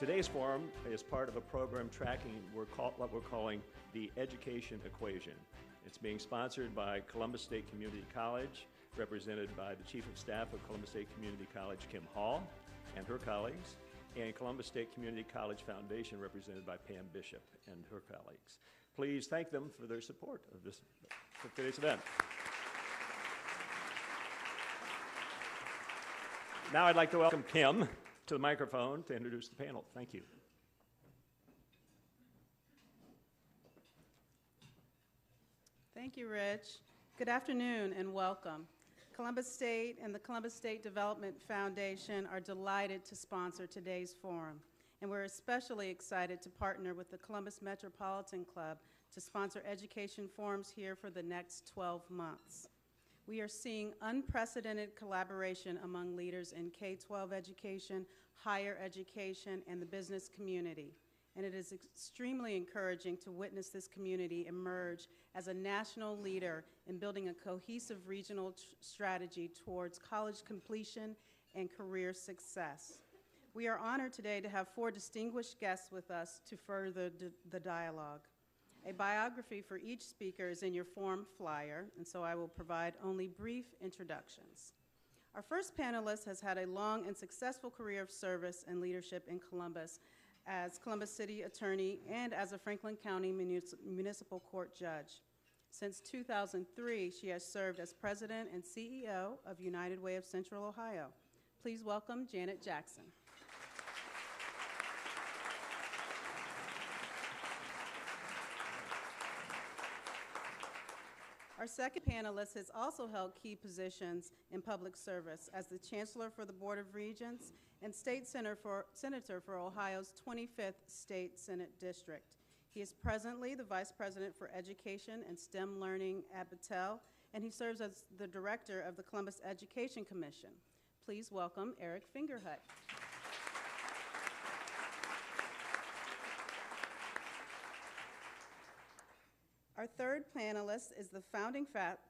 Today's forum is part of a program tracking what we're calling the Education Equation. It's being sponsored by Columbus State Community College, represented by the Chief of Staff of Columbus State Community College, Kim Hall, and her colleagues, and Columbus State Community College Foundation, represented by Pam Bishop and her colleagues. Please thank them for their support of today's event. Now I'd like to welcome Kim to the microphone to introduce the panel. Thank you. Thank you, Rich. Good afternoon and welcome. Columbus State and the Columbus State Development Foundation are delighted to sponsor today's forum, and we're especially excited to partner with the Columbus Metropolitan Club to sponsor education forums here for the next 12 months. We are seeing unprecedented collaboration among leaders in K-12 education, higher education, and the business community. And it is extremely encouraging to witness this community emerge as a national leader in building a cohesive regional strategy towards college completion and career success. We are honored today to have 4 distinguished guests with us to further the dialogue. A biography for each speaker is in your forum flyer, and so I will provide only brief introductions. Our first panelist has had a long and successful career of service and leadership in Columbus as Columbus City Attorney and as a Franklin County Municipal Court Judge. Since 2003, she has served as President and CEO of United Way of Central Ohio. Please welcome Janet Jackson. Our second panelist has also held key positions in public service as the Chancellor for the Board of Regents and State Senator for Ohio's 25th State Senate District. He is presently the Vice President for Education and STEM Learning at Battelle, and he serves as the Director of the Columbus Education Commission. Please welcome Eric Fingerhut. Our third panelist is the founding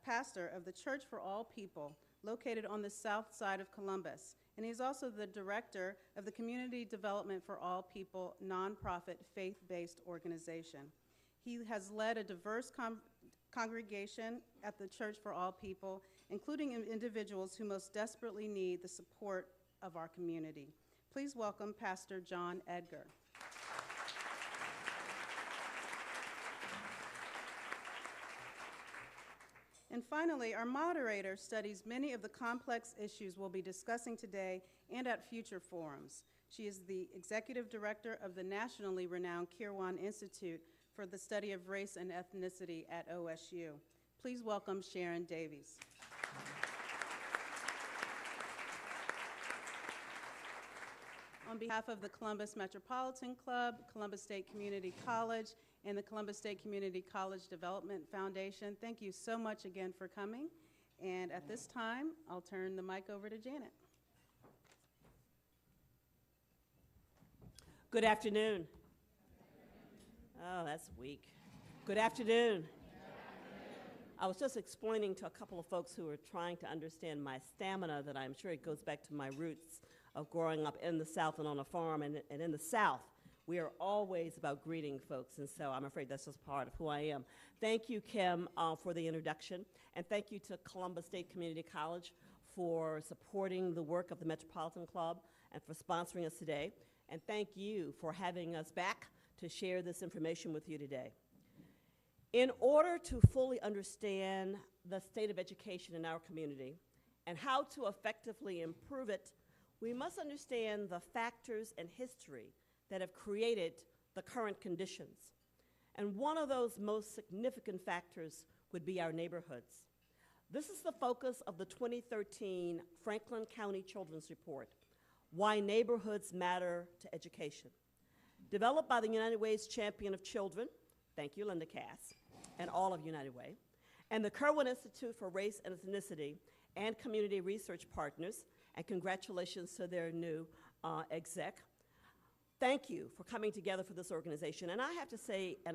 pastor of the Church for All People, located on the south side of Columbus, and he's also the director of the Community Development for All People nonprofit faith-based organization. He has led a diverse congregation at the Church for All People, including individuals who most desperately need the support of our community. Please welcome Pastor John Edgar. And finally, our moderator studies many of the complex issues we'll be discussing today and at future forums. She is the executive director of the nationally renowned Kirwan Institute for the study of race and ethnicity at OSU. Please welcome Sharon Davies. On behalf of the Columbus Metropolitan Club, Columbus State Community College, and the Columbus State Community College Development Foundation, thank you so much again for coming. And at this time, I'll turn the mic over to Janet. Good afternoon. Oh, that's weak. Good afternoon. I was just explaining to a couple of folks who were trying to understand my stamina that I'm sure it goes back to my roots of growing up in the South and on a farm. And in the South, we are always about greeting folks, and so I'm afraid that's just part of who I am. Thank you, Kim, for the introduction, and thank you to Columbus State Community College for supporting the work of the Metropolitan Club and for sponsoring us today. And thank you for having us back to share this information with you today. In order to fully understand the state of education in our community and how to effectively improve it, we must understand the factors and history that have created the current conditions. And one of those most significant factors would be our neighborhoods. This is the focus of the 2013 Franklin County Children's Report, Why Neighborhoods Matter to Education. Developed by the United Way's Champion of Children, thank you, Linda Cass, and all of United Way, and the Kirwan Institute for Race and Ethnicity and Community Research Partners, and congratulations to their new exec. Thank you for coming together for this organization. And I have to say a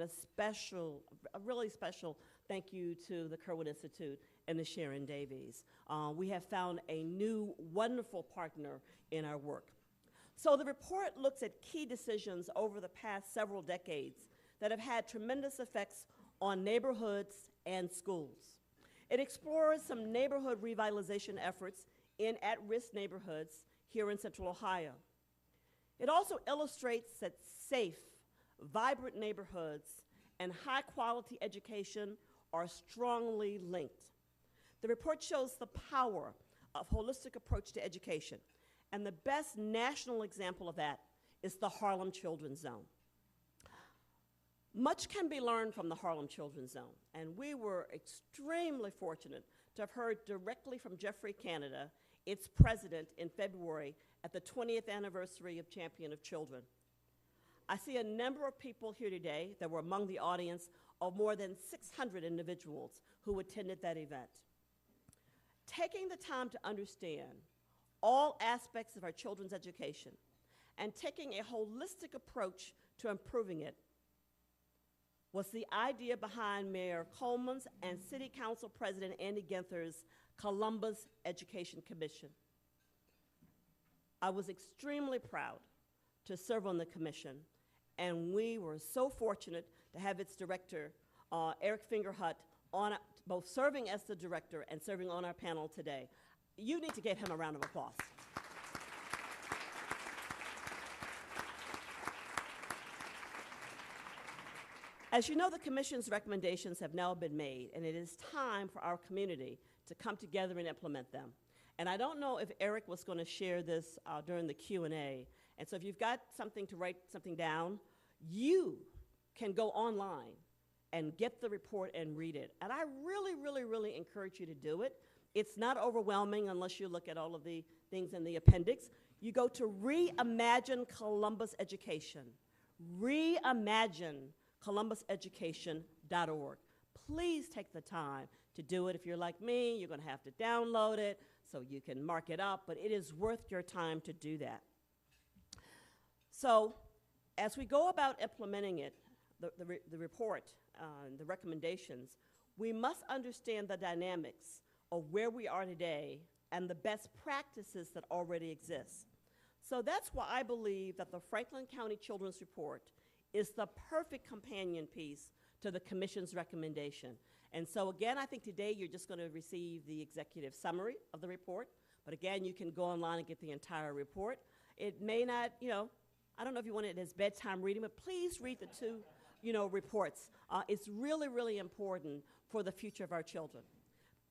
really special thank you to the Kirwan Institute and the Sharon Davies. We have found a new wonderful partner in our work. So the report looks at key decisions over the past several decades that have had tremendous effects on neighborhoods and schools. It explores some neighborhood revitalization efforts in at-risk neighborhoods here in Central Ohio. It also illustrates that safe, vibrant neighborhoods and high-quality education are strongly linked. The report shows the power of holistic approach to education, and the best national example of that is the Harlem Children's Zone. Much can be learned from the Harlem Children's Zone, and we were extremely fortunate to have heard directly from Geoffrey Canada, its president, in February at the 20th anniversary of Champion of Children. I see a number of people here today that were among the audience of more than 600 individuals who attended that event. Taking the time to understand all aspects of our children's education and taking a holistic approach to improving it was the idea behind Mayor Coleman's and City Council President Andy Ginther's Columbus Education Commission. I was extremely proud to serve on the commission, and we were so fortunate to have its director, Eric Fingerhut, on both serving as the director and serving on our panel today. You need to give him a round of applause. As you know, the Commission's recommendations have now been made, and it is time for our community to come together and implement them. And I don't know if Eric was going to share this during the Q&A, and so if you've got something to write something down, you can go online and get the report and read it. And I really, really, really encourage you to do it. It's not overwhelming unless you look at all of the things in the appendix. You go to Reimagine Columbus Education. Reimagine ColumbusEducation.org. Please take the time to do it. If you're like me, you're going to have to download it so you can mark it up, but it is worth your time to do that. So as we go about implementing it, the report, the recommendations, we must understand the dynamics of where we are today and the best practices that already exist. So that's why I believe that the Franklin County Children's Report is the perfect companion piece to the Commission's recommendation. And so again, I think today you're just going to receive the executive summary of the report, but again, you can go online and get the entire report. It may not, I don't know if you want it as bedtime reading, but please read the two, reports. It's really, really important for the future of our children.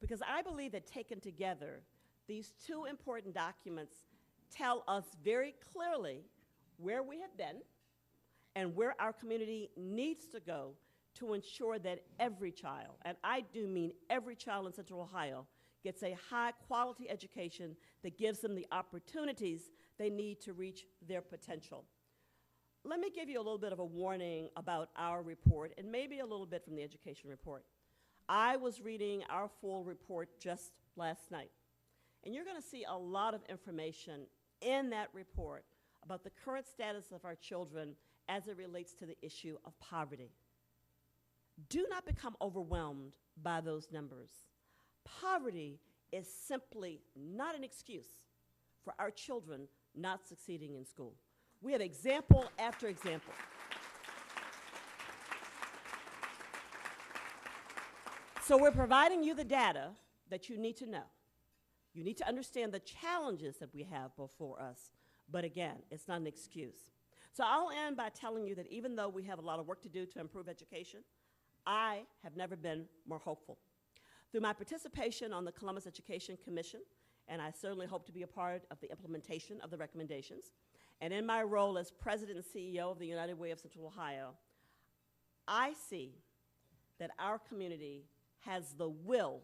Because I believe that taken together, these two important documents tell us very clearly where we have been and where our community needs to go to ensure that every child, and I do mean every child in Central Ohio, gets a high-quality education that gives them the opportunities they need to reach their potential. Let me give you a little bit of a warning about our report and maybe a little bit from the education report. I was reading our full report just last night, and you're going to see a lot of information in that report about the current status of our children as it relates to the issue of poverty. Do not become overwhelmed by those numbers. Poverty is simply not an excuse for our children not succeeding in school. We have example after example. So we're providing you the data that you need to know. You need to understand the challenges that we have before us. But again, it's not an excuse. So I'll end by telling you that even though we have a lot of work to do to improve education, I have never been more hopeful. Through my participation on the Columbus Education Commission, and I certainly hope to be a part of the implementation of the recommendations, and in my role as President and CEO of the United Way of Central Ohio, I see that our community has the will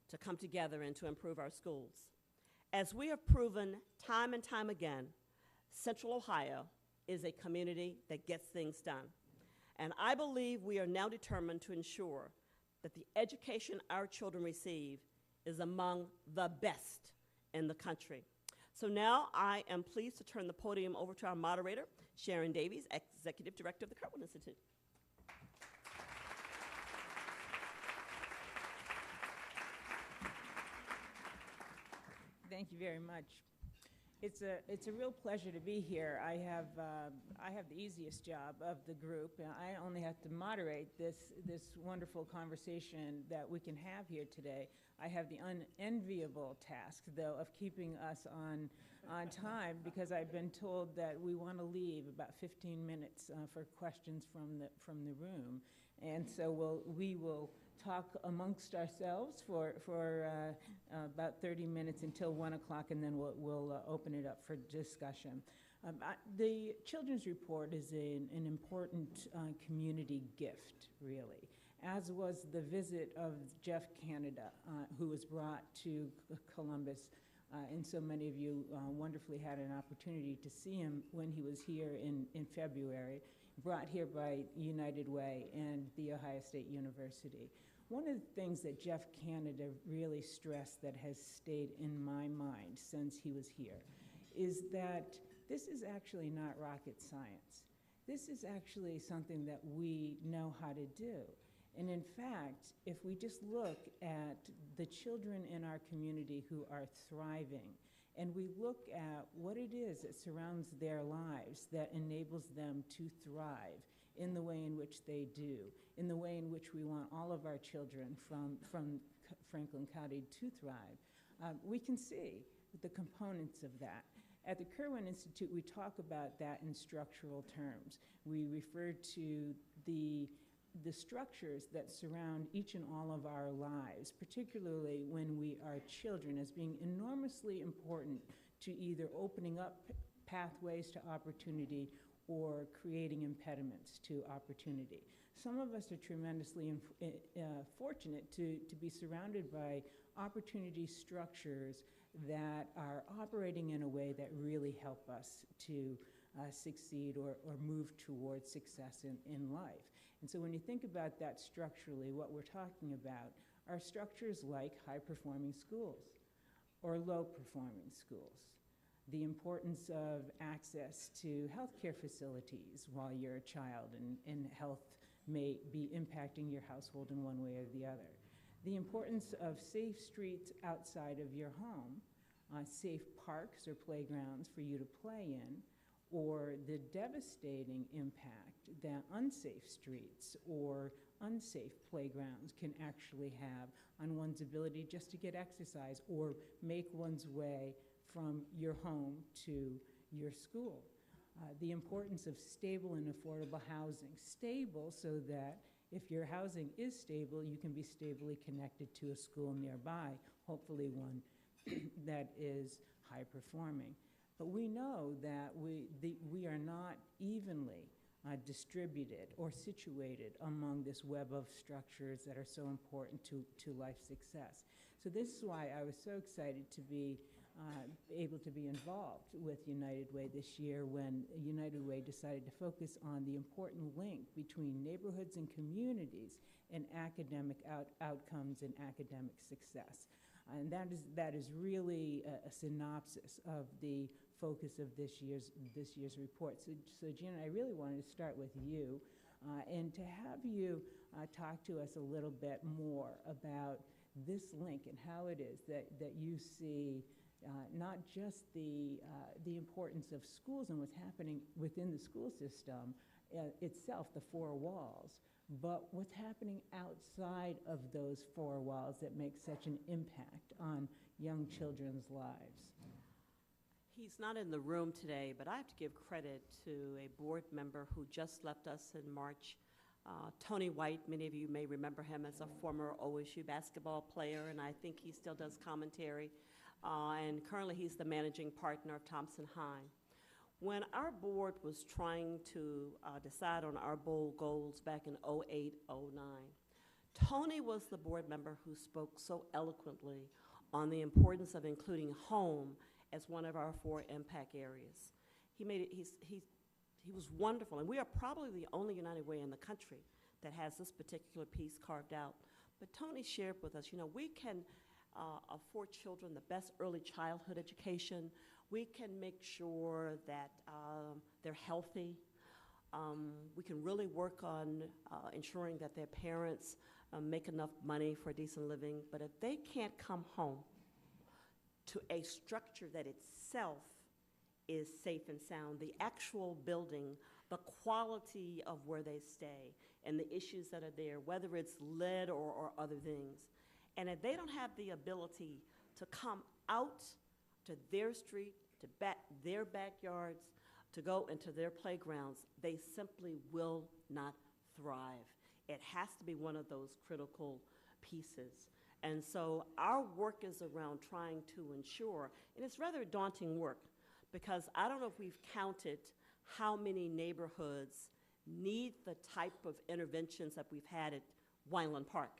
to come together and to improve our schools. As we have proven time and time again, Central Ohio is a community that gets things done. And I believe we are now determined to ensure that the education our children receive is among the best in the country. So now I am pleased to turn the podium over to our moderator, Sharon Davies, Executive Director of the Kirwan Institute. Thank you very much. It's a real pleasure to be here. I have the easiest job of the group. I only have to moderate this wonderful conversation that we can have here today. I have the unenviable task, though, of keeping us on time, because I've been told that we want to leave about 15 minutes for questions from the room, and so we will talk amongst ourselves for about 30 minutes until 1 o'clock, and then we'll open it up for discussion. The Children's Report is an important community gift, really, as was the visit of Geoff Canada, who was brought to Columbus, and so many of you wonderfully had an opportunity to see him when he was here in February, brought here by United Way and The Ohio State University. One of the things that Geoff Canada really stressed that has stayed in my mind since he was here is that this is actually not rocket science. This is actually something that we know how to do. And in fact, if we just look at the children in our community who are thriving, and we look at what it is that surrounds their lives that enables them to thrive in the way in which they do, in the way in which we want all of our children from Franklin County to thrive, we can see the components of that. At the Kirwan Institute, we talk about that in structural terms. We refer to the structures that surround each and all of our lives, particularly when we are children, as being enormously important to either opening up pathways to opportunity or creating impediments to opportunity. Some of us are tremendously fortunate to be surrounded by opportunity structures that are operating in a way that really help us to succeed or move towards success in life. And so when you think about that structurally, what we're talking about are structures like high-performing schools or low-performing schools, the importance of access to healthcare facilities while you're a child and health may be impacting your household in one way or the other, the importance of safe streets outside of your home, safe parks or playgrounds for you to play in, or the devastating impact that unsafe streets or unsafe playgrounds can actually have on one's ability just to get exercise or make one's way from your home to your school. The importance of stable and affordable housing. Stable so that if your housing is stable, you can be stably connected to a school nearby, hopefully one that is high performing. But we know that we are not evenly distributed or situated among this web of structures that are so important to life success. So this is why I was so excited to be able to be involved with United Way this year when United Way decided to focus on the important link between neighborhoods and communities and academic outcomes and academic success. And that is really a synopsis of the focus of this year's report. So Gina, I really wanted to start with you and to have you talk to us a little bit more about this link and how it is that you see not just the importance of schools and what's happening within the school system itself, the four walls, but what's happening outside of those four walls that make such an impact on young children's lives. He's not in the room today, but I have to give credit to a board member who just left us in March, Tony White. Many of you may remember him as a former OSU basketball player, and I think he still does commentary. And currently he's the managing partner of Thompson Hine. When our board was trying to decide on our bold goals back in 08, 09, Tony was the board member who spoke so eloquently on the importance of including home as one of our 4 impact areas. He made it, he was wonderful, and we are probably the only United Way in the country that has this particular piece carved out. But Tony shared with us, we can afford children the best early childhood education. We can make sure that they're healthy. We can really work on ensuring that their parents make enough money for decent living. But if they can't come home to a structure that itself is safe and sound. The actual building, the quality of where they stay, and the issues that are there, whether it's lead or other things. And if they don't have the ability to come out to their street, to their backyards, to go into their playgrounds, they simply will not thrive. It has to be one of those critical pieces. And so our work is around trying to ensure, and it's rather daunting work, because I don't know if we've counted how many neighborhoods need the type of interventions that we've had at Wineland Park,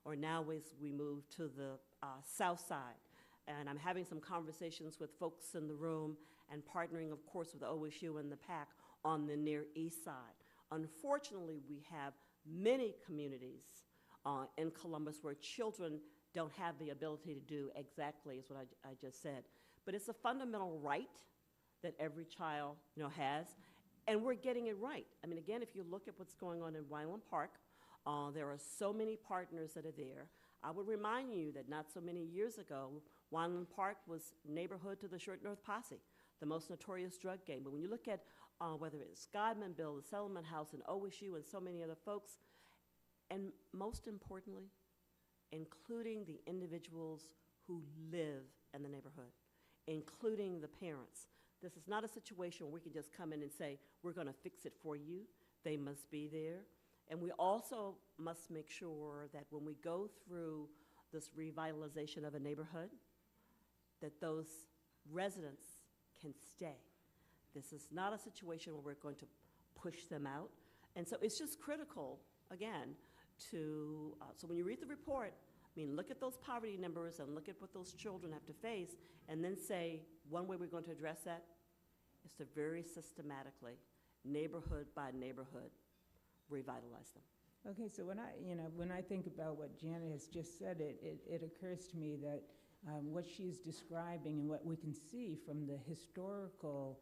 or now as we move to the south side. And I'm having some conversations with folks in the room and partnering, of course, with OSU and the PAC on the Near East side. Unfortunately, we have many communities in Columbus where children don't have the ability to do exactly as what I just said. But it's a fundamental right that every child has, and we're getting it right. I mean, again, if you look at what's going on in Wineland Park, there are so many partners that are there. I would remind you that not so many years ago, Wineland Park was neighborhood to the Short North Posse, the most notorious drug gang. But when you look at whether it's Godmanville, the Settlement House, and OSU, and so many other folks, and most importantly, including the individuals who live in the neighborhood, including the parents. This is not a situation where we can just come in and say, we're going to fix it for you. They must be there. And we also must make sure that when we go through this revitalization of a neighborhood, that those residents can stay. This is not a situation where we're going to push them out. And so it's just critical, again, to, so when you read the report, I mean, look at those poverty numbers and look at what those children have to face, and then say, one way we're going to address that is to very systematically, neighborhood by neighborhood, revitalize them. Okay, so when I think about what Janet has just said, it occurs to me that what she's describing and what we can see from the historical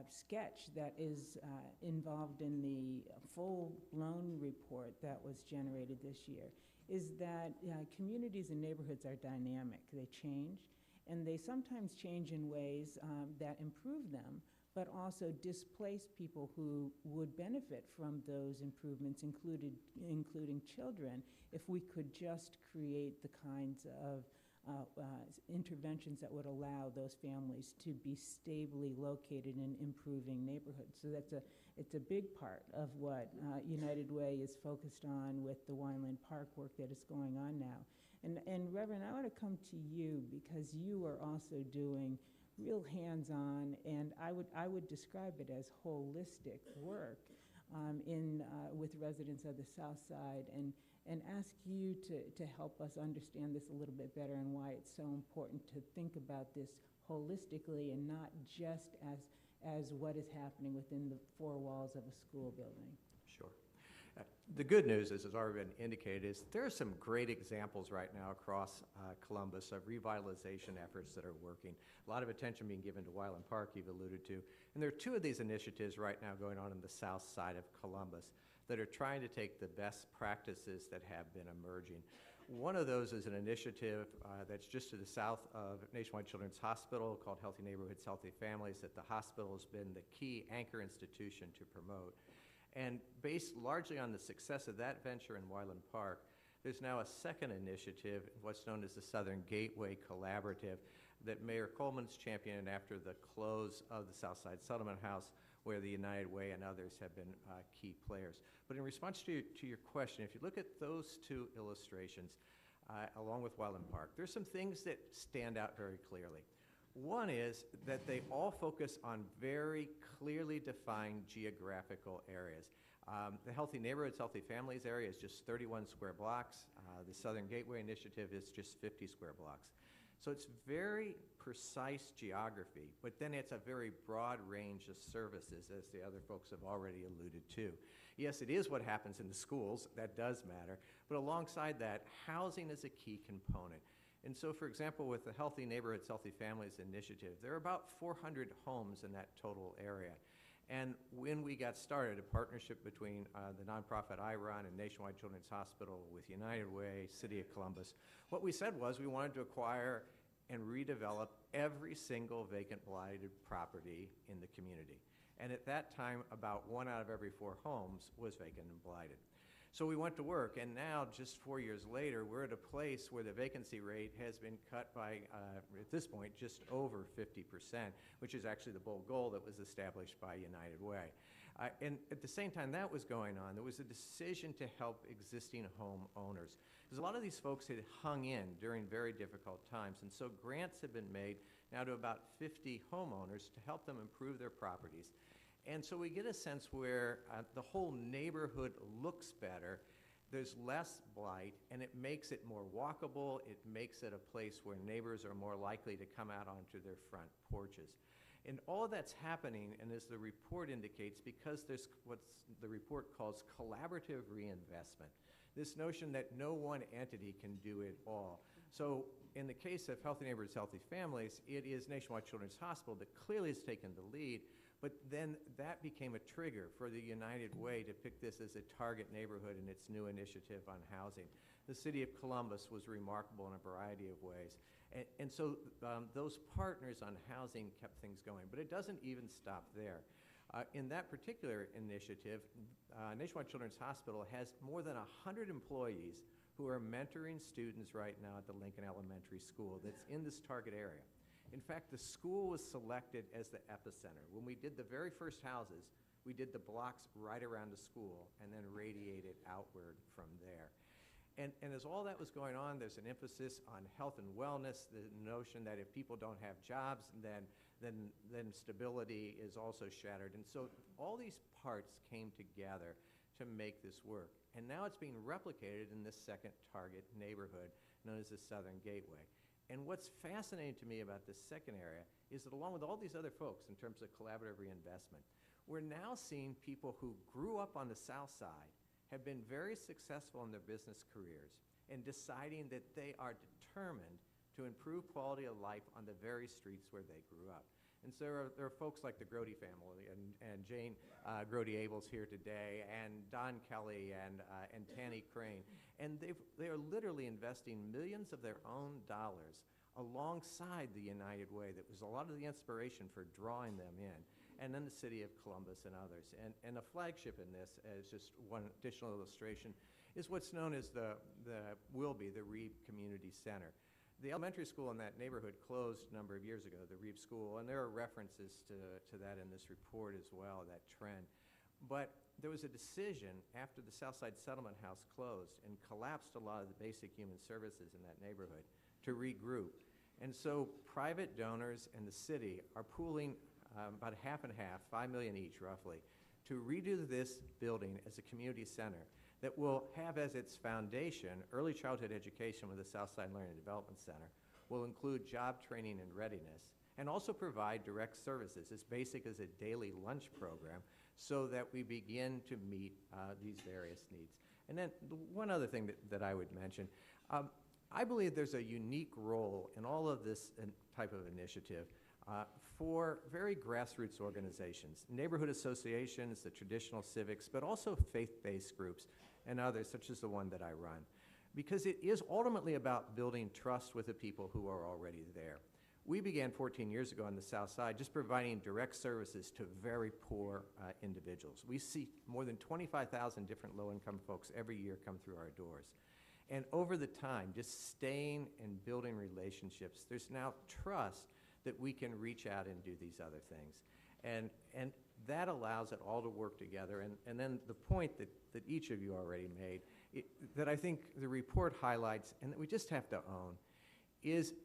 sketch that is involved in the full-blown report that was generated this year is that communities and neighborhoods are dynamic. They change, and they sometimes change in ways that improve them, but also displace people who would benefit from those improvements, including children, if we could just create the kinds of interventions that would allow those families to be stably located in improving neighborhoods. So it's a big part of what United Way is focused on with the Wineland Park work that is going on now. And Reverend, I want to come to you because you are also doing real hands-on, and I would describe it as holistic work with residents of the South Side, and ask you to help us understand this a little bit better and why it's so important to think about this holistically and not just as what is happening within the four walls of a school building. Sure. The good news is, as already been indicated, is there are some great examples right now across Columbus of revitalization efforts that are working. A lot of attention being given to Wineland Park, you've alluded to. And there are two of these initiatives right now going on the south side of Columbus that are trying to take the best practices that have been emerging. One of those is an initiative that's just to the south of Nationwide Children's Hospital called Healthy Neighborhoods, Healthy Families, that the hospital has been the key anchor institution to promote. And based largely on the success of that venture in Wineland Park, there's now a second initiative, what's known as the Southern Gateway Collaborative, that Mayor Coleman's championed after the close of the Southside Settlement House, where the United Way and others have been key players. But in response to your question, if you look at those two illustrations, along with Wineland Park, there's some things that stand out very clearly. One is that they all focus on very clearly defined geographical areas. The Healthy Neighborhoods, Healthy Families area is just 31 square blocks. The Southern Gateway Initiative is just 50 square blocks. So it's very precise geography, but then it's a very broad range of services, as the other folks have already alluded to. Yes, it is what happens in the schools. That does matter. But alongside that, housing is a key component. And so, for example, with the Healthy Neighborhoods, Healthy Families initiative, there are about 400 homes in that total area. And when we got started, a partnership between the nonprofit I run and Nationwide Children's Hospital with United Way, City of Columbus, what we said was we wanted to acquire and redevelop every single vacant blighted property in the community. And at that time, about 1 out of every 4 homes was vacant and blighted. So we went to work, and now, just 4 years later, we're at a place where the vacancy rate has been cut by, at this point, just over 50%, which is actually the bold goal that was established by United Way. And at the same time that was going on, there was a decision to help existing homeowners. Because a lot of these folks had hung in during very difficult times, and so grants have been made now to about 50 homeowners to help them improve their properties. And so we get a sense where the whole neighborhood looks better, there's less blight, and it makes it more walkable, it makes it a place where neighbors are more likely to come out onto their front porches. And all of that's happening, and as the report indicates, because there's what the report calls collaborative reinvestment, this notion that no one entity can do it all. So in the case of Healthy Neighborhoods, Healthy Families, it is Nationwide Children's Hospital that clearly has taken the lead, but then that became a trigger for the United Way to pick this as a target neighborhood in its new initiative on housing. The city of Columbus was remarkable in a variety of ways. And so those partners on housing kept things going, but it doesn't even stop there. In that particular initiative, Nationwide Children's Hospital has more than 100 employees who are mentoring students right now at the Lincoln Elementary School that's in this target area. In fact, the school was selected as the epicenter. When we did the very first houses, we did the blocks right around the school and then radiated outward from there. And as all that was going on, there's an emphasis on health and wellness, the notion that if people don't have jobs, then stability is also shattered. And so all these parts came together to make this work. And now it's being replicated in this second target neighborhood known as the Southern Gateway. And what's fascinating to me about this second area is that along with all these other folks in terms of collaborative reinvestment, we're now seeing people who grew up on the South Side, have been very successful in their business careers, and deciding that they are determined to improve quality of life on the very streets where they grew up. And so there are folks like the Grody family, and Jane Grody-Abel's here today, and Don Kelly, and Tanny Crane. And they are literally investing millions of their own dollars alongside the United Way that was a lot of the inspiration for drawing them in. And then the city of Columbus and others. And a flagship in this, as just one additional illustration, is what's known as the Reeb Community Center. The elementary school in that neighborhood closed a number of years ago, the Reeb School, and there are references to that in this report as well, that trend. But there was a decision after the Southside Settlement House closed and collapsed a lot of the basic human services in that neighborhood to regroup. And so private donors and the city are pooling about half and half, $5 million each roughly, to redo this building as a community center that will have as its foundation early childhood education with the Southside Learning and Development Center, will include job training and readiness, and also provide direct services as basic as a daily lunch program so that we begin to meet these various needs. And then one other thing that I would mention, I believe there's a unique role in all of this type of initiative for very grassroots organizations, neighborhood associations, the traditional civics, but also faith-based groups and others, such as the one that I run. Because it is ultimately about building trust with the people who are already there. We began 14 years ago on the South Side just providing direct services to very poor individuals. We see more than 25,000 different low-income folks every year come through our doors. And over the time, just staying and building relationships, there's now trust that we can reach out and do these other things. And that allows it all to work together. And then the point that each of you already made, that I think the report highlights and that we just have to own, is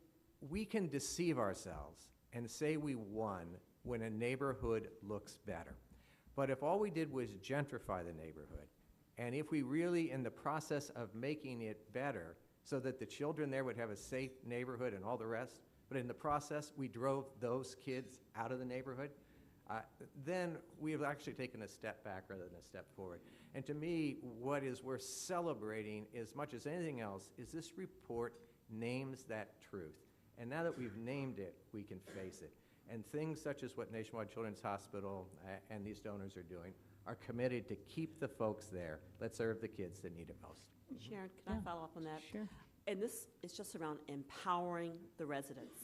we can deceive ourselves and say we won when a neighborhood looks better. But if all we did was gentrify the neighborhood, and if we really, in the process of making it better so that the children there would have a safe neighborhood and all the rest, but in the process we drove those kids out of the neighborhood, then we have actually taken a step back rather than a step forward. And to me, what is worth celebrating as much as anything else is this report names that truth. And now that we've named it, we can face it. And things such as what Nationwide Children's Hospital and these donors are doing are committed to keep the folks there that serve the kids that need it most. Sharon, can I follow up on that? Sure. And this is just around empowering the residents.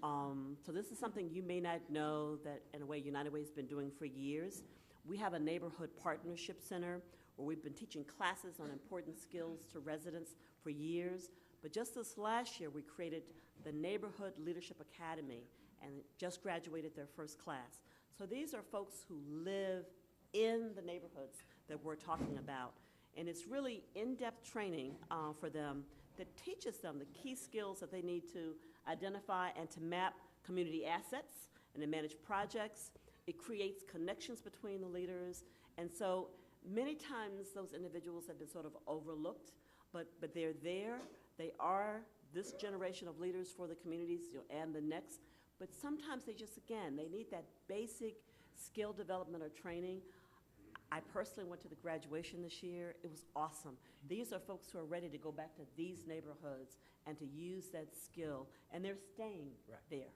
So this is something you may not know that, in a way, United Way has been doing for years. We have a neighborhood partnership center where we've been teaching classes on important skills to residents for years. But just this last year, we created the Neighborhood Leadership Academy and just graduated their first class. So these are folks who live in the neighborhoods that we're talking about. And it's really in-depth training for them that teaches them the key skills that they need to identify and to map community assets and to manage projects. It creates connections between the leaders. And so many times those individuals have been sort of overlooked, but they're there. They are this generation of leaders for the communities, and the next. But sometimes they just, again, they need that basic skill development or training. I personally went to the graduation this year. It was awesome. These are folks who are ready to go back to these neighborhoods and to use that skill, and they're staying there.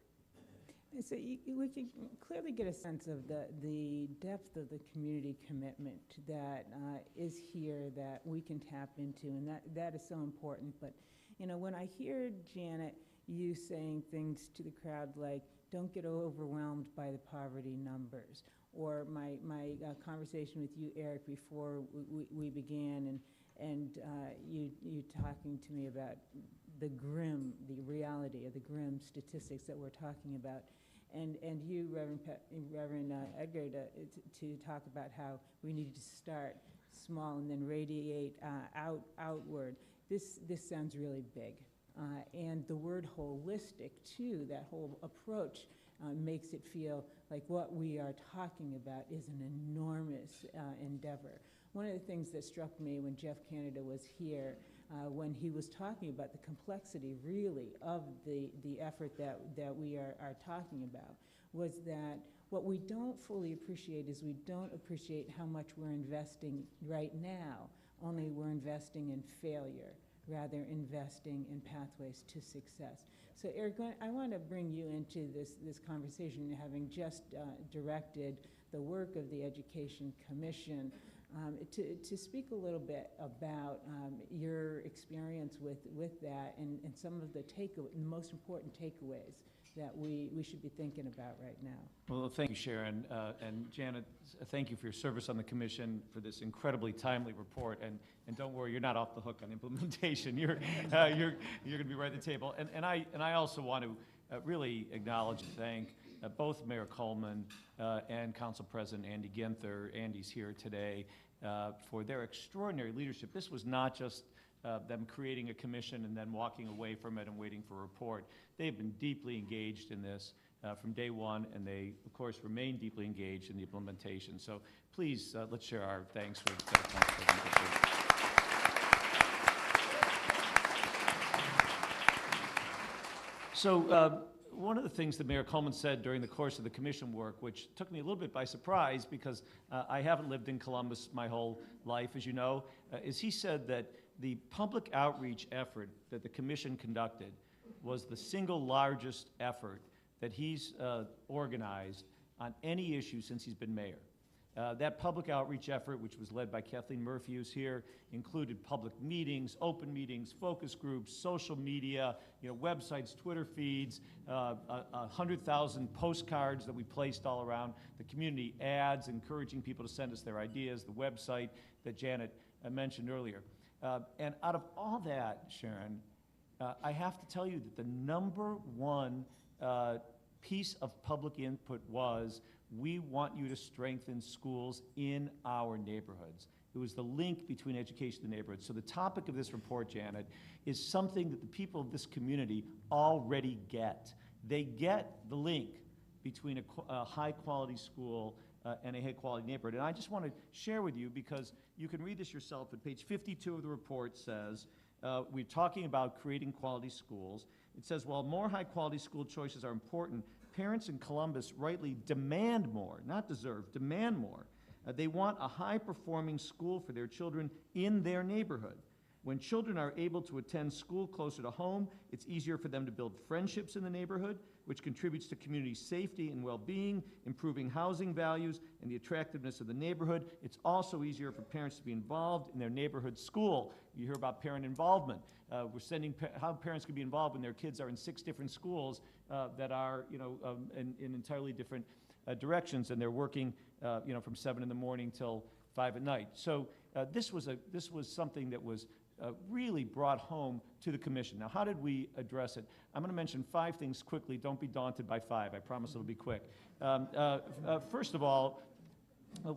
So we can clearly get a sense of the depth of the community commitment that is here that we can tap into, and that is so important. But, you know, when I hear, Janet, you saying things to the crowd like, don't get overwhelmed by the poverty numbers, or my conversation with you, Eric, before we began, and you talking to me about the reality of the grim statistics that we're talking about, and you, Reverend Edgar, to talk about how we need to start small and then radiate outward. This sounds really big, and the word holistic too. That whole approach makes it feel like what we are talking about is an enormous endeavor. One of the things that struck me when Geoff Canada was here, when he was talking about the complexity really of the effort that we are talking about, was that what we don't fully appreciate is we don't appreciate how much we're investing right now, only we're investing in failure, rather investing in pathways to success. So Eric, I want to bring you into this conversation, having just directed the work of the Education Commission, to speak a little bit about your experience with that and some of the most important takeaways that we should be thinking about right now. Well, thank you, Sharon. And Janet, thank you for your service on the Commission, for this incredibly timely report. And don't worry, you're not off the hook on implementation. You're going to be right at the table. And I also want to really acknowledge and thank both Mayor Coleman and Council President Andy Ginther. Andy's here today, for their extraordinary leadership. This was not just them creating a commission and then walking away from it and waiting for a report. They've been deeply engaged in this from day one, and they, of course, remain deeply engaged in the implementation. So please, let's share our thanks for that. So one of the things that Mayor Coleman said during the course of the commission work, which took me a little bit by surprise because I haven't lived in Columbus my whole life, as you know, is he said that the public outreach effort that the commission conducted was the single largest effort that he's organized on any issue since he's been mayor. That public outreach effort, which was led by Kathleen Murphy, who's here, included public meetings, open meetings, focus groups, social media, websites, Twitter feeds, 100,000 postcards that we placed all around the community, ads encouraging people to send us their ideas, the website that Janet mentioned earlier. And out of all that, Sharon, I have to tell you that the number one piece of public input was, we want you to strengthen schools in our neighborhoods. It was the link between education and the neighborhoods. So the topic of this report, Janet, is something that the people of this community already get. They get the link between a high-quality school and a high-quality neighborhood. And I just want to share with you, because you can read this yourself, but page 52 of the report says, we're talking about creating quality schools. It says, while more high-quality school choices are important, parents in Columbus rightly demand more, not deserve, demand more. They want a high-performing school for their children in their neighborhood. When children are able to attend school closer to home, it's easier for them to build friendships in the neighborhood, which contributes to community safety and well-being, improving housing values and the attractiveness of the neighborhood. It's also easier for parents to be involved in their neighborhood school. You hear about parent involvement. We're sending how parents can be involved when their kids are in 6 different schools that are, in entirely different directions, and they're working, from 7 in the morning till 5 at night. So this was something that was really brought home to the commission. Now, how did we address it? I'm going to mention 5 things quickly. Don't be daunted by 5. I promise it'll be quick. First of all,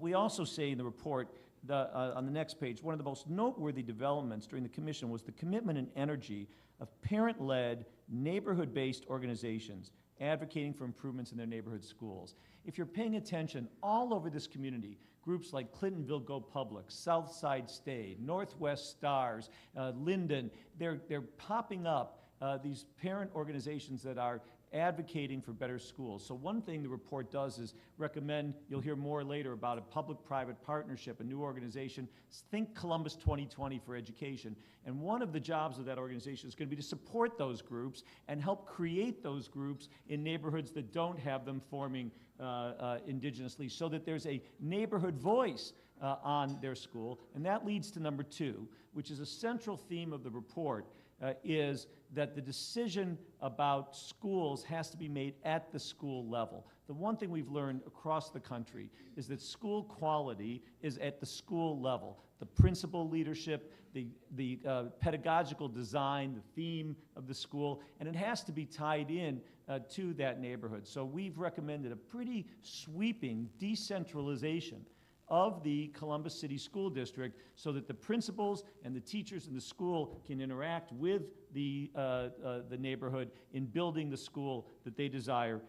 we also say in the report, on the next page, one of the most noteworthy developments during the commission was the commitment and energy of parent-led, neighborhood-based organizations advocating for improvements in their neighborhood schools. If you're paying attention, all over this community, groups like Clintonville Go Public, Southside Stay, Northwest Stars, Linden, they're popping up, these parent organizations that are advocating for better schools. So one thing the report does is recommend, you'll hear more later about a public-private partnership, a new organization, Think Columbus 2020 for education. And one of the jobs of that organization is going to be to support those groups and help create those groups in neighborhoods that don't have them forming indigenously, so that there's a neighborhood voice on their school. And that leads to number 2, which is a central theme of the report, is that the decision about schools has to be made at the school level. The one thing we've learned across the country is that school quality is at the school level. The principal leadership, the pedagogical design, the theme of the school, and it has to be tied in to that neighborhood. So we've recommended a pretty sweeping decentralization of the Columbus City School District so that the principals and the teachers in the school can interact with the neighborhood in building the school that they desire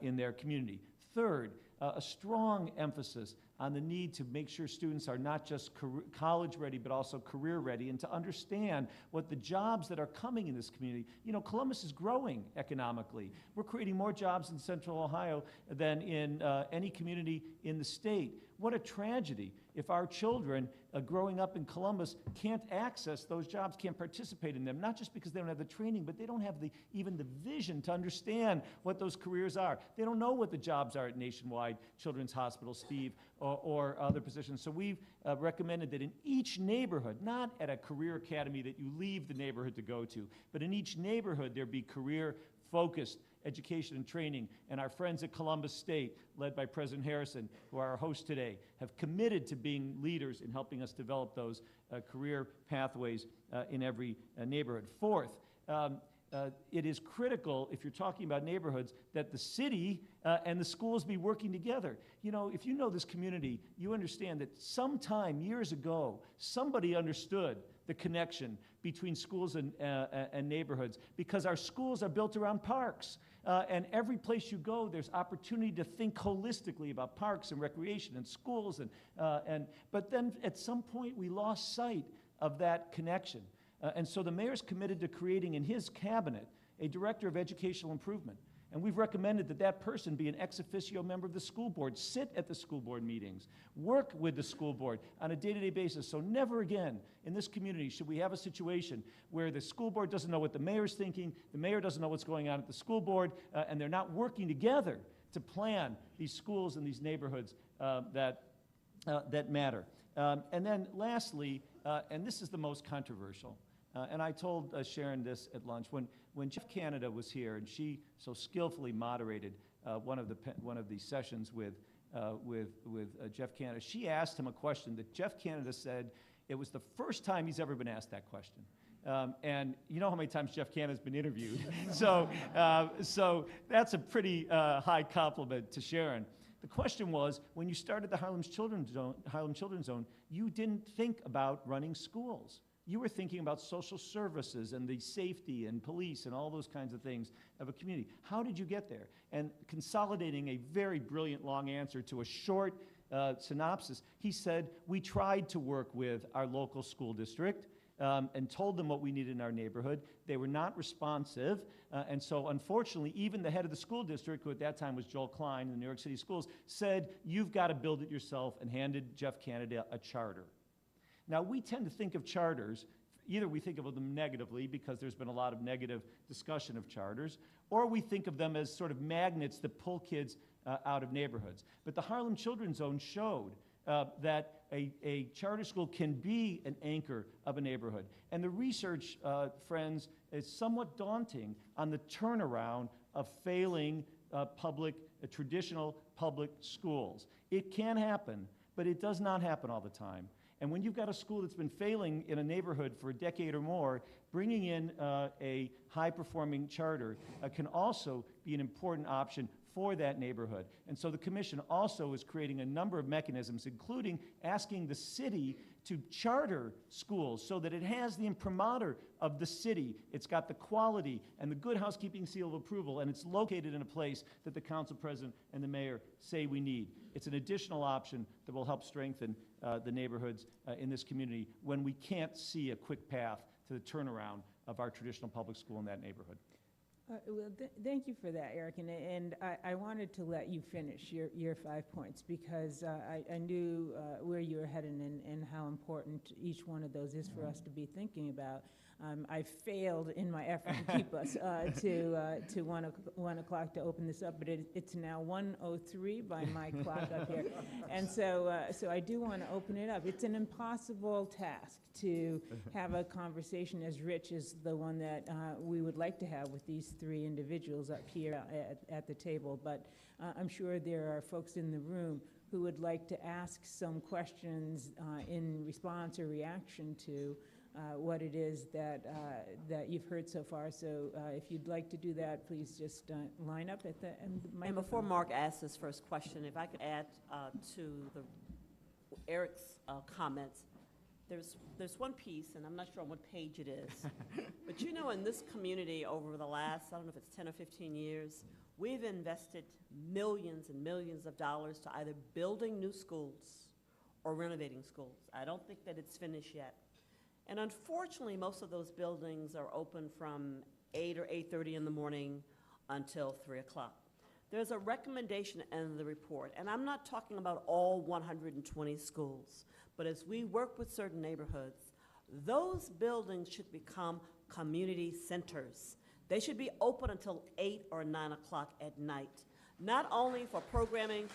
in their community. Third, a strong emphasis on the need to make sure students are not just college ready, but also career ready, and to understand what the jobs that are coming in this community. Columbus is growing economically. We're creating more jobs in Central Ohio than in any community in the state. What a tragedy if our children growing up in Columbus can't access those jobs, can't participate in them, not just because they don't have the training, but they don't have even the vision to understand what those careers are. They don't know what the jobs are at Nationwide Children's Hospital, Steve, or other positions. So we've recommended that in each neighborhood, not at a career academy that you leave the neighborhood to go to, but in each neighborhood there be career-focused education and training. And our friends at Columbus State, led by President Harrison, who are our host today, have committed to being leaders in helping us develop those career pathways in every neighborhood. Fourth, it is critical, if you're talking about neighborhoods, that the city and the schools be working together. If you know this community, you understand that sometime years ago, somebody understood the connection between schools and neighborhoods, because our schools are built around parks. And every place you go, there's opportunity to think holistically about parks and recreation and schools. But then at some point, we lost sight of that connection. And so the mayor's committed to creating in his cabinet a director of educational improvement. And we've recommended that that person be an ex officio member of the school board, sit at the school board meetings, work with the school board on a day-to-day basis. So never again in this community should we have a situation where the school board doesn't know what the mayor's thinking, the mayor doesn't know what's going on at the school board, and they're not working together to plan these schools and these neighborhoods that matter. And then lastly, and this is the most controversial, and I told Sharon this at lunch, when Geoffrey Canada was here, and she so skillfully moderated one of the sessions with Geoffrey Canada, she asked him a question that Geoffrey Canada said it was the first time he's ever been asked that question. And you know how many times Geoffrey Canada's been interviewed. so that's a pretty high compliment to Sharon. The question was, when you started the Harlem Children's Zone, you didn't think about running schools. You were thinking about social services and the safety and police and all those kinds of things of a community. How did you get there? And consolidating a very brilliant long answer to a short synopsis, he said, we tried to work with our local school district and told them what we needed in our neighborhood. They were not responsive, and so unfortunately, even the head of the school district, who at that time was Joel Klein in the New York City schools, said, you've got to build it yourself, and handed Geoffrey Canada a charter. Now, we tend to think of charters Either we think of them negatively because there's been a lot of negative discussion of charters, or we think of them as sort of magnets that pull kids out of neighborhoods. But the Harlem Children's Zone showed that a charter school can be an anchor of a neighborhood. And the research, friends, is somewhat daunting on the turnaround of failing traditional public schools. It can happen, but it does not happen all the time. And when you've got a school that's been failing in a neighborhood for a decade or more, bringing in a high-performing charter can also be an important option for that neighborhood. And so the commission also is creating a number of mechanisms, including asking the city to charter schools so that it has the imprimatur of the city. It's got the quality and the good housekeeping seal of approval, and it's located in a place that the council president and the mayor say we need. It's an additional option that will help strengthen the neighborhoods in this community when we can't see a quick path to the turnaround of our traditional public school in that neighborhood. Well, thank you for that, Eric. And I wanted to let you finish your 5 points because I knew where you were headed and how important each one of those is for us to be thinking about. I failed in my effort to keep us to 1 o'clock to open this up, but it's now 1:03 by my clock up here. And so I do want to open it up. It's an impossible task to have a conversation as rich as the one that we would like to have with these 3 individuals up here at the table. But I'm sure there are folks in the room who would like to ask some questions in response or reaction to what it is that you've heard so far. So if you'd like to do that, please just line up at the microphone. And before Mark asks his first question, if I could add to Eric's comments, there's one piece, and I'm not sure on what page it is, but you know, in this community over the last, I don't know if it's 10 or 15 years, we've invested millions and millions of dollars to either building new schools or renovating schools. I don't think that it's finished yet. And unfortunately, most of those buildings are open from 8 or 8:30 in the morning until 3 o'clock. There's a recommendation in the report, and I'm not talking about all 120 schools, but as we work with certain neighborhoods, those buildings should become community centers. They should be open until 8 or 9 o'clock at night, not only for programming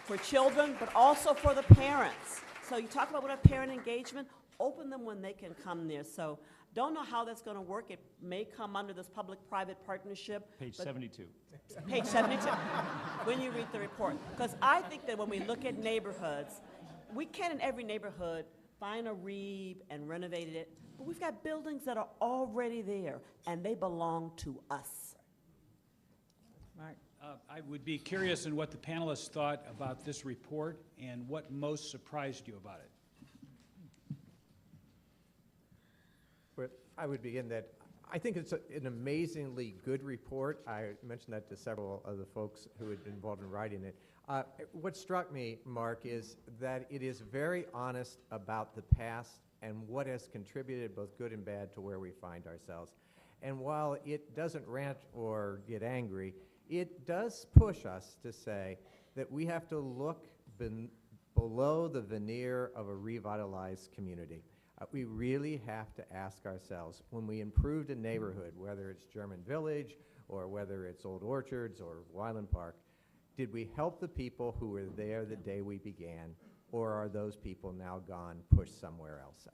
for children, but also for the parents. So you talk about what a parent engagement, open them when they can come there. So don't know how that's going to work. It may come under this public-private partnership. Page 72. Page 72, when you read the report. Because I think that when we look at neighborhoods, we can in every neighborhood find a reeb and renovate it, but we've got buildings that are already there, and they belong to us. Mark. I would be curious in what the panelists thought about this report and what most surprised you about it. Well, I would begin that I think it's an amazingly good report. I mentioned that to several of the folks who had been involved in writing it. What struck me, Mark, is that it is very honest about the past and what has contributed, both good and bad, to where we find ourselves. And while it doesn't rant or get angry, it does push us to say that we have to look below the veneer of a revitalized community. We really have to ask ourselves, when we improved a neighborhood, whether it's German Village or whether it's Old Orchards or Wyland Park, did we help the people who were there the day we began, or are those people now gone, pushed somewhere else?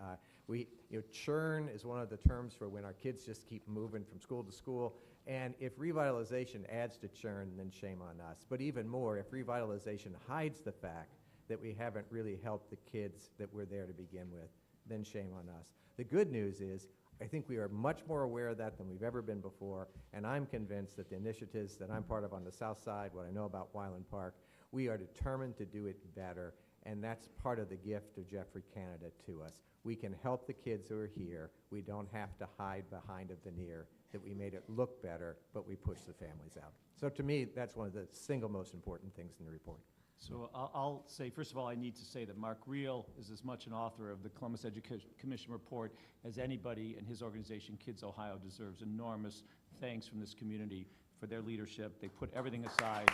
Churn is one of the terms for when our kids just keep moving from school to school, and if revitalization adds to churn, then shame on us. But even more, if revitalization hides the fact that we haven't really helped the kids that were there to begin with, then shame on us. The good news is, I think we are much more aware of that than we've ever been before, and I'm convinced that the initiatives that I'm part of on the South Side, what I know about Wyland Park, we are determined to do it better, and that's part of the gift of Geoffrey Canada to us. We can help the kids who are here. We don't have to hide behind a veneer that we made it look better, but we push the families out. So to me, that's one of the single most important things in the report. So I'll say, first of all, I need to say that Mark Reel is as much an author of the Columbus Education Commission report as anybody, and his organization, Kids Ohio, deserves enormous thanks from this community for their leadership. They put everything aside.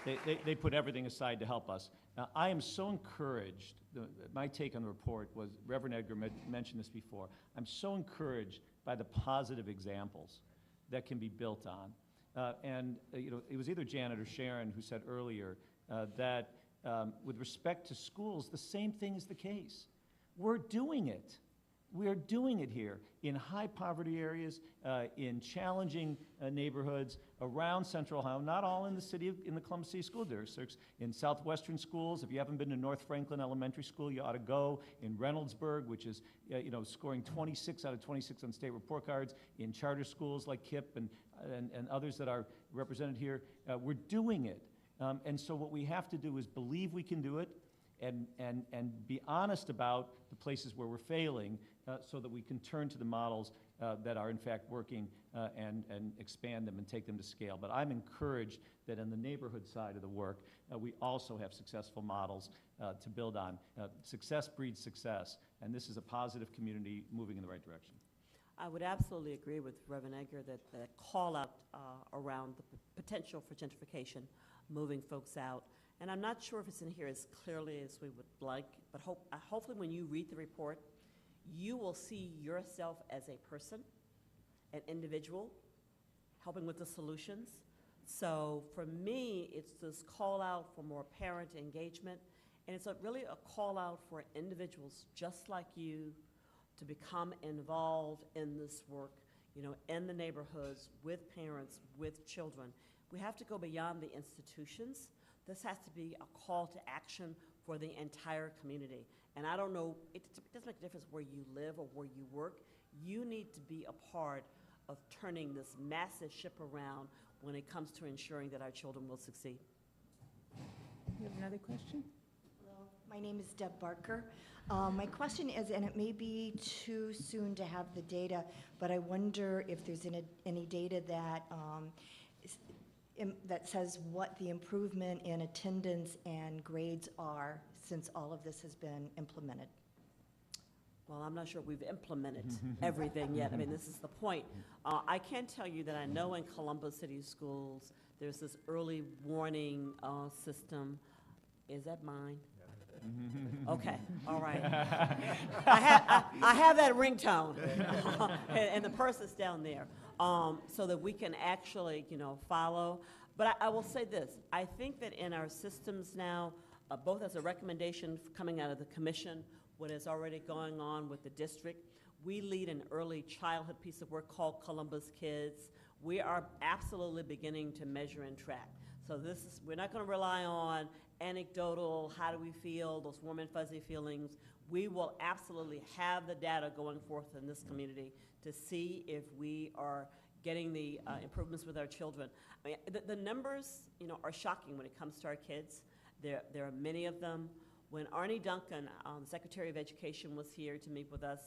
They put everything aside to help us. I am so encouraged. My take on the report was, Reverend Edgar mentioned this before, I'm so encouraged by the positive examples that can be built on. You know, it was either Janet or Sharon who said earlier that with respect to schools, the same thing is the case. We're doing it. We're doing it here in high poverty areas, in challenging neighborhoods around Central Ohio, not all in the Columbus City School Districts, in southwestern schools. If you haven't been to North Franklin Elementary School, you ought to go. In Reynoldsburg, which is you know, scoring 26 out of 26 on state report cards, in charter schools like KIPP and others that are represented here, we're doing it. And so what we have to do is believe we can do it and be honest about the places where we're failing so that we can turn to the models that are in fact working and expand them and take them to scale. But I'm encouraged that in the neighborhood side of the work, we also have successful models to build on. Success breeds success, and this is a positive community moving in the right direction. I would absolutely agree with Reverend Edgar that the call out around the potential for gentrification, moving folks out. And I'm not sure if it's in here as clearly as we would like, but hopefully when you read the report, you will see yourself as a person, an individual, helping with the solutions. So for me, it's this call out for more parent engagement, and it's really a call out for individuals just like you to become involved in this work, you know, in the neighborhoods, with parents, with children. We have to go beyond the institutions. This has to be a call to action for the entire community. And I don't know, it doesn't make a difference where you live or where you work. You need to be a part of turning this massive ship around when it comes to ensuring that our children will succeed. You have another question? Hello, my name is Deb Barker. My question is, and it may be too soon to have the data, but I wonder if there's any data that that says what the improvement in attendance and grades are since all of this has been implemented. Well, I'm not sure we've implemented everything yet. I mean, this is the point. I can tell you that I know in Columbus City Schools, there's this early warning system. Is that mine? Okay, all right. I have that ringtone, and the purse is down there, so that we can actually, you know, follow. But I will say this: I think that in our systems now, both as a recommendation coming out of the commission, what is already going on with the district, we lead an early childhood piece of work called Columbus Kids. We are absolutely beginning to measure and track. So this is, we're not going to rely on anecdotal, how do we feel, those warm and fuzzy feelings. We will absolutely have the data going forth in this community to see if we are getting the improvements with our children. I mean, the numbers, you know, are shocking when it comes to our kids. There are many of them. When Arnie Duncan, the Secretary of Education, was here to meet with us,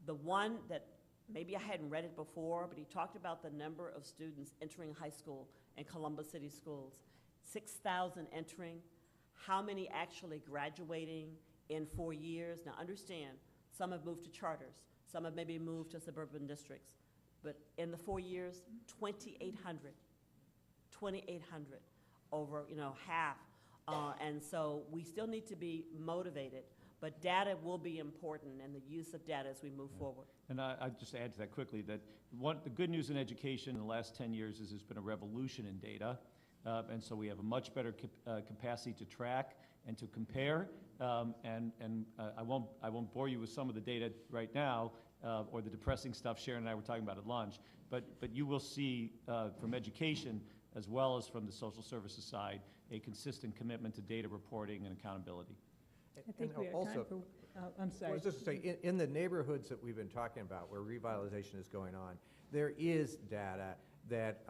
the one that maybe I hadn't read it before, but he talked about the number of students entering high school in Columbus City Schools. 6,000 entering. How many actually graduating in 4 years? Now understand, some have moved to charters, some have maybe moved to suburban districts, but in the 4 years, 2,800, over, you know, half. And so we still need to be motivated, but data will be important, and the use of data as we move forward. And I'd just add to that quickly that the good news in education in the last 10 years is there's been a revolution in data. And so we have a much better capacity to track and to compare. I won't bore you with some of the data right now or the depressing stuff Sharon and I were talking about at lunch. But you will see from education as well as from the social services side a consistent commitment to data reporting and accountability. I think we have time for, I'm sorry. I was just to say, in the neighborhoods that we've been talking about where revitalization is going on, there is data that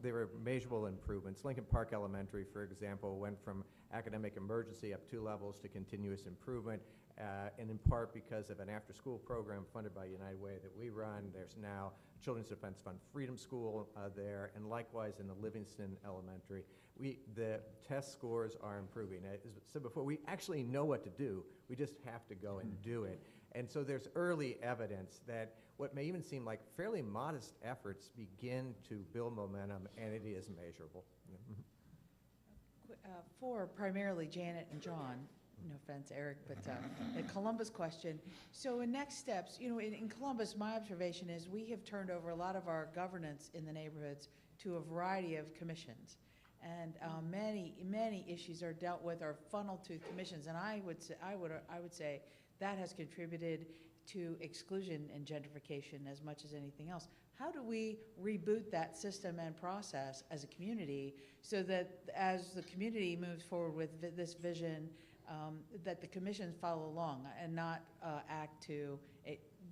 there were measurable improvements. Lincoln Park Elementary, for example, went from academic emergency up 2 levels to continuous improvement, and in part because of an after-school program funded by United Way that we run. There's now Children's Defense Fund Freedom School there, and likewise in the Livingston Elementary. The test scores are improving. As I said before, we actually know what to do. We just have to go and do it. And so there's early evidence that what may even seem like fairly modest efforts begin to build momentum, and it is measurable. for primarily Janet and John, no offense, Eric, but the Columbus question. So in next steps, you know, in Columbus, my observation is we have turned over a lot of our governance in the neighborhoods to a variety of commissions. And many issues are dealt with or funneled to commissions. And I would say that has contributed to exclusion and gentrification as much as anything else. How do we reboot that system and process as a community so that as the community moves forward with this vision, that the commissions follow along and not act to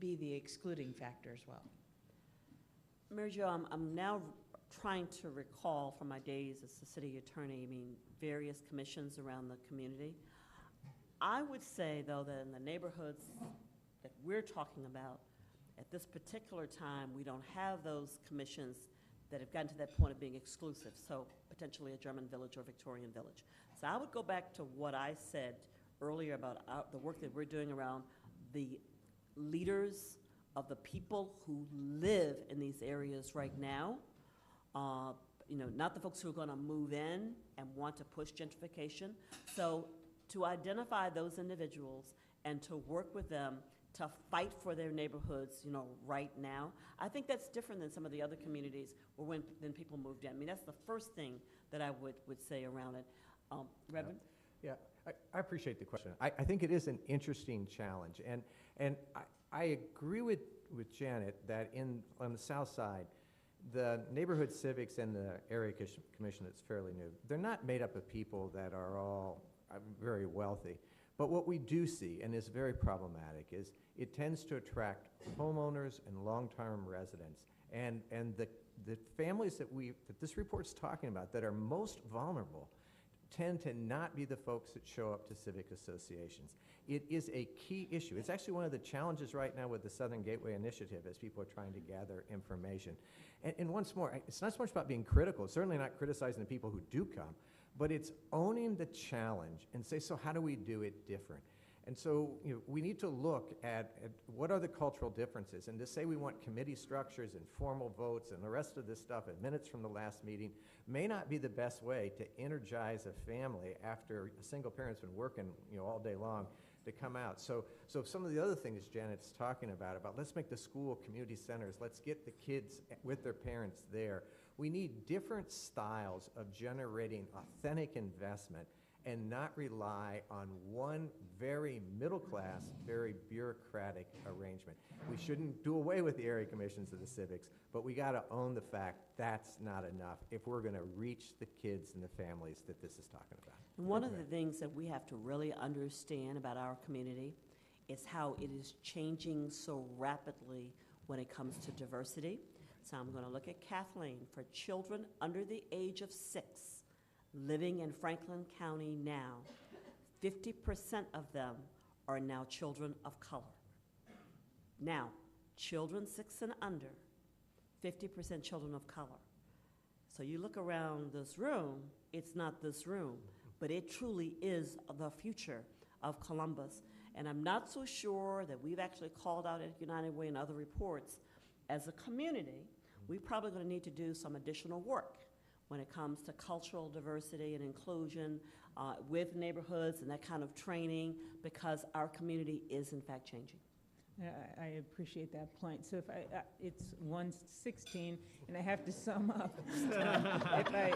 be the excluding factor as well? Mary Jo, I'm now trying to recall from my days as the city attorney, various commissions around the community. I would say, though, that in the neighborhoods that we're talking about, at this particular time, we don't have those commissions that have gotten to that point of being exclusive, so potentially a German village or Victorian village. So I would go back to what I said earlier about the work that we're doing around the leaders of the people who live in these areas right now. Not the folks who are going to move in and want to push gentrification. So to identify those individuals and to work with them to fight for their neighborhoods, right now, I think that's different than some of the other communities where when people moved in. That's the first thing that I would say around it. Reverend? Yeah, I appreciate the question. I think it is an interesting challenge. And I agree with Janet that on the south side, the neighborhood civics and the area commission that's fairly new, they're not made up of people that are all very wealthy. But what we do see, and is very problematic, is it tends to attract homeowners and long-term residents. And the families that this report's talking about that are most vulnerable tend to not be the folks that show up to civic associations. It is a key issue. It's actually one of the challenges right now with the Southern Gateway Initiative as people are trying to gather information. And once more, it's not so much about being critical, it's certainly not criticizing the people who do come, but it's owning the challenge and say, so how do we do it different? And so we need to look at what are the cultural differences, and to say we want committee structures and formal votes and the rest of this stuff and minutes from the last meeting may not be the best way to energize a family after a single parent's been working all day long to come out. So some of the other things Janet's talking about let's make the school community centers, let's get the kids with their parents there. We need different styles of generating authentic investment and not rely on one very middle-class, very bureaucratic arrangement. We shouldn't do away with the area commissions of the civics, but we got to own the fact that's not enough if we're going to reach the kids and the families that this is talking about. And one of the things that we have to really understand about our community is how it is changing so rapidly when it comes to diversity. So I'm going to look at Kathleen. For children under the age of 6 living in Franklin County now, 50% of them are now children of color. Now, children 6 and under, 50% children of color. So you look around this room, it's not this room, but it truly is the future of Columbus. And I'm not so sure that we've actually called out at United Way and other reports. As a community, we're probably going to need to do some additional work when it comes to cultural diversity and inclusion with neighborhoods and that kind of training, because our community is in fact changing. I appreciate that point. So it's 1:16, and I have to sum up.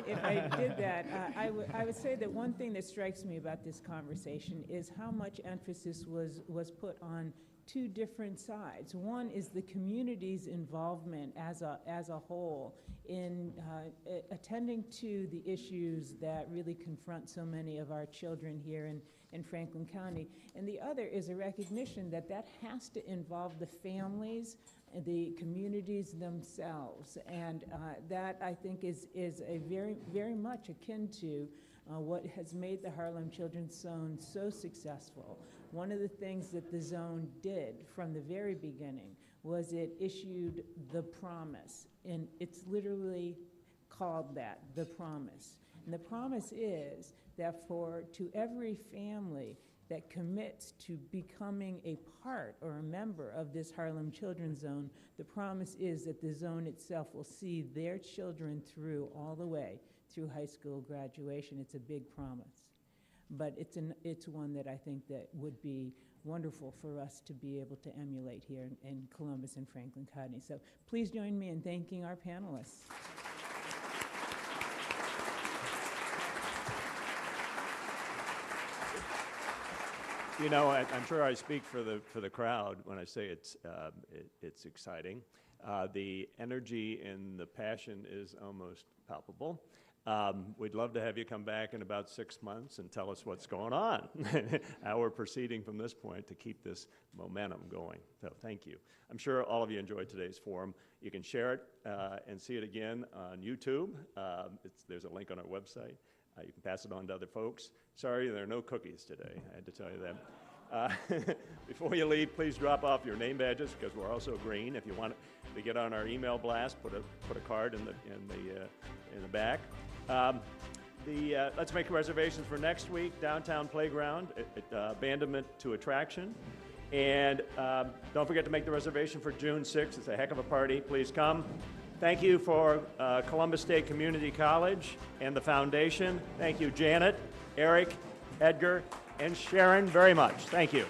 If I did that, I would say that one thing that strikes me about this conversation is how much emphasis was put on two different sides. One is the community's involvement as a whole in attending to the issues that really confront so many of our children here in Franklin County. And the other is a recognition that has to involve the families and the communities themselves. And that, I think, is a very, very much akin to what has made the Harlem Children's Zone so successful. One of the things that the zone did from the very beginning was it issued the promise, and it's literally called that, the promise. And the promise is that to every family that commits to becoming a part or a member of this Harlem Children's Zone, the promise is that the zone itself will see their children through all the way through high school graduation. It's a big promise. But it's one that I think that would be wonderful for us to be able to emulate here in Columbus and Franklin County. So please join me in thanking our panelists. You know, I'm sure I speak for the crowd when I say it's exciting. The energy and the passion is almost palpable. We'd love to have you come back in about 6 months and tell us what's going on, how we're proceeding from this point to keep this momentum going. So thank you. I'm sure all of you enjoyed today's forum. You can share it and see it again on YouTube. There's a link on our website. You can pass it on to other folks. Sorry, there are no cookies today. I had to tell you that. Before you leave, please drop off your name badges because we're also green. If you want to get on our email blast, put a card in the back. Let's make reservations for next week. Downtown Playground, abandonment to attraction, and don't forget to make the reservation for June 6th. It's a heck of a party. Please come. Thank you for Columbus State Community College and the foundation. Thank you, Janet, Eric, Edgar, and Sharon very much. Thank you.